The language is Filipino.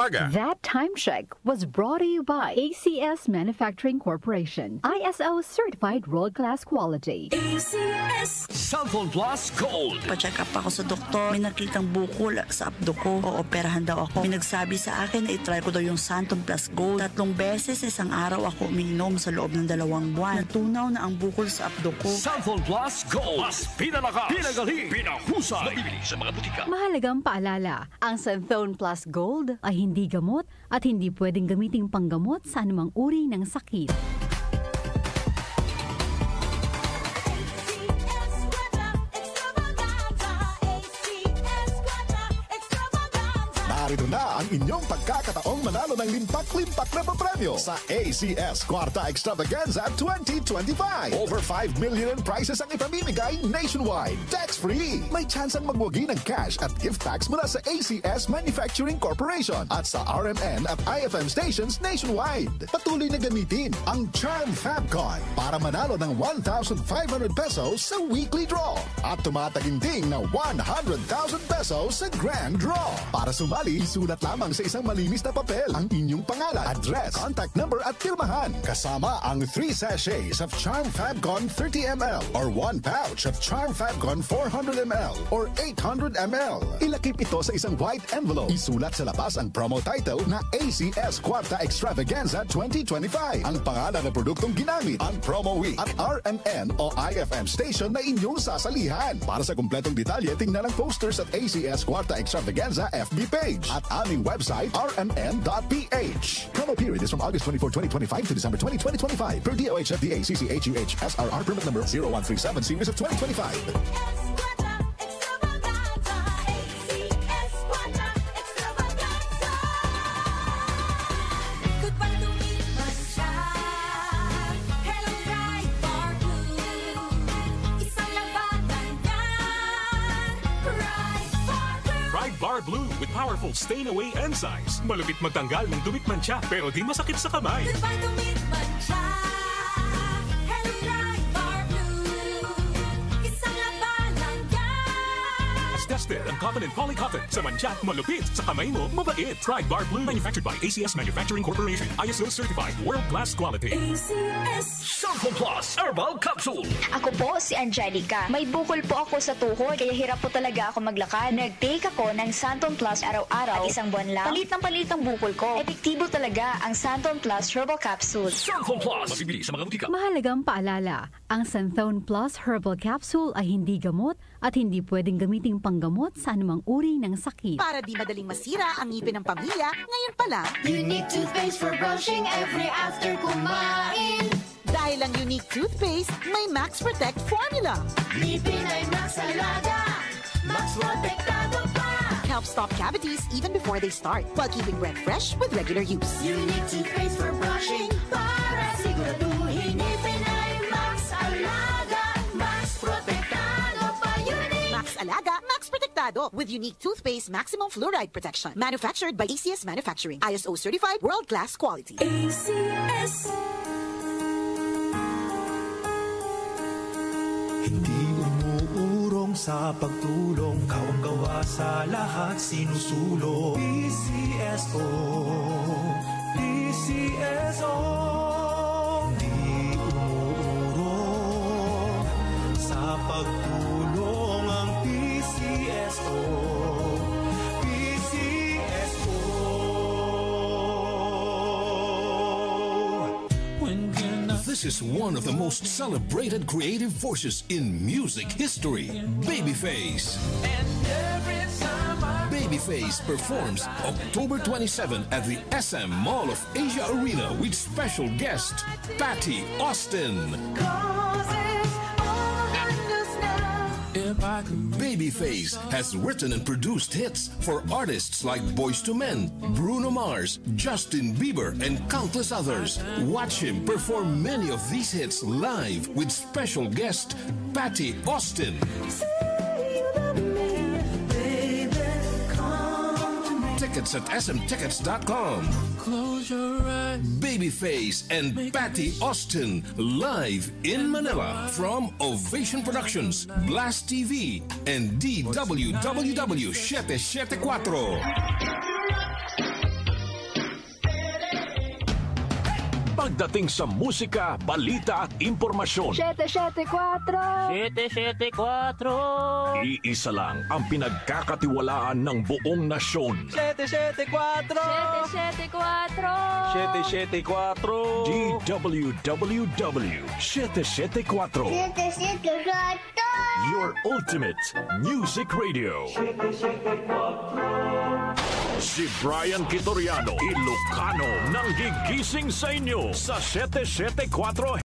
umaga. That time check was brought to you by ACS Manufacturing Corporation. ISO certified world-class quality. ACS Santon Plus Gold. Pa-check up ako sa doktor. May nakitang bukol sa abdo ko. Ooperahan daw ako. May nagsabi sa akin na itry ko daw yung Santon Plus Gold. 3 beses isang araw ako umiinom sa loob ng 2 buwan. Natunaw na ang bukol sa abdo ko. Santon Plus Gold. Mas pinalakas, pinagaling, pinahusay. Mabibili sa mga butika. Mahalagang paalala, ang Santon Plus Gold ay hindi gamot at hindi pwedeng gamiting panggamot sa anumang uri ng sakit. Narito na ang inyong pagkakataong manalo ng limpak-limpak na papremyo sa ACS Kwarta Extravaganza 2025. Over 5 million in prizes ang ipamimigay nationwide. Tax-free. May tsansang magwagi ng cash at gift packs mula sa ACS Manufacturing Corporation at sa RMN at IFM stations nationwide. Patuloy na gamitin ang Charm Fabcon para manalo ng 1,500 pesos sa weekly draw at tumataginting na 100,000 pesos sa grand draw. Para sumali, isulat lamang sa isang malinis na papel ang inyong pangalan, address, contact number at pirmahan. Kasama ang 3 sachets of Charm Fabcon 30ml or 1 pouch of Charm Fabcon 400ml or 800ml. Ilakip ito sa isang white envelope. Isulat sa labas ang promo title na ACS Kwarta Extravaganza 2025. Ang pangalan ng produktong ginamit, ang promo week at RMN o IFM station na inyong sasalihan. Para sa kumpletong detalye, tingnan ang posters at ACS Kwarta Extravaganza FB page at aming website rmn.ph. Promo period is from August 24, 2025 to December 20, 2025 per DOH FDA CCHUH SRR permit number 0137 series of 2025. Bar Blue with powerful stain-away enzymes. Malupit magtanggal ng dumit mancha pero di masakit sa kamay. Goodbye dumit mancha. Hello Dry Bar Blue. Isang laban lang yan. As tested ang cotton and polycotton. Sa mancha, malupit. Sa kamay mo, mabait. Try Bar Blue. Manufactured by ACS Manufacturing Corporation. ISO certified world-class quality. ACS Santon Plus Herbal Capsule. Ako po si Angelica. May bukol po ako sa tuhod kaya hirap po talaga ako maglakad. Nag-take ako ng Santon Plus araw-araw at isang buwan lang. Palit ang bukol ko. Epektibo talaga ang Santon Plus Herbal Capsule. Santon Plus. Mabibili sa mga butika. Mahalagang paalala, ang Santon Plus Herbal Capsule ay hindi gamot at hindi pwedeng gamiting panggamot sa anumang uri ng sakit. Para di madaling masira ang ngipin ng pamilya, ngayon pa lang, Unique toothpaste for brushing every after kumain. dahil ang unique toothpaste, may Max Protect formula. Ngipin ay Max Alaga. Max Protektado pa. Helps stop cavities even before they start, while keeping breath fresh with regular use. Unique toothpaste for brushing para siguraduhin ngipin ay Max Alaga. Max Protektado pa. Unique Max Alaga, Max Protectado with unique toothpaste maximum fluoride protection. Manufactured by ACS Manufacturing. ISO certified world-class quality. ACS. Hindi umuurong sa pagtulong, kawang-gawa sa lahat sinusulong. PCSO, PCSO. Hindi umuurong sa pagtulong ang PCSO, PCSO. This is one of the most celebrated creative forces in music history, Babyface. Babyface performs October 27 at the SM Mall of Asia Arena with special guest Patty Austin. Babyface has written and produced hits for artists like Boyz II Men, Bruno Mars, Justin Bieber, and countless others. Watch him perform many of these hits live with special guest Patty Austin. Tickets at smtickets.com. Close your eyes. Babyface and Patty Austin live in Manila from Ovation Productions, Blast TV, and DWWW 774. Pagdating sa musika, balita at impormasyon, 774. iisa lang ang pinagkakatiwalaan ng buong nasyon. 774. DWWW 774. Your ultimate music radio. Si Brian Kitoriano, Ilocano, nang gigising sa inyo sa 774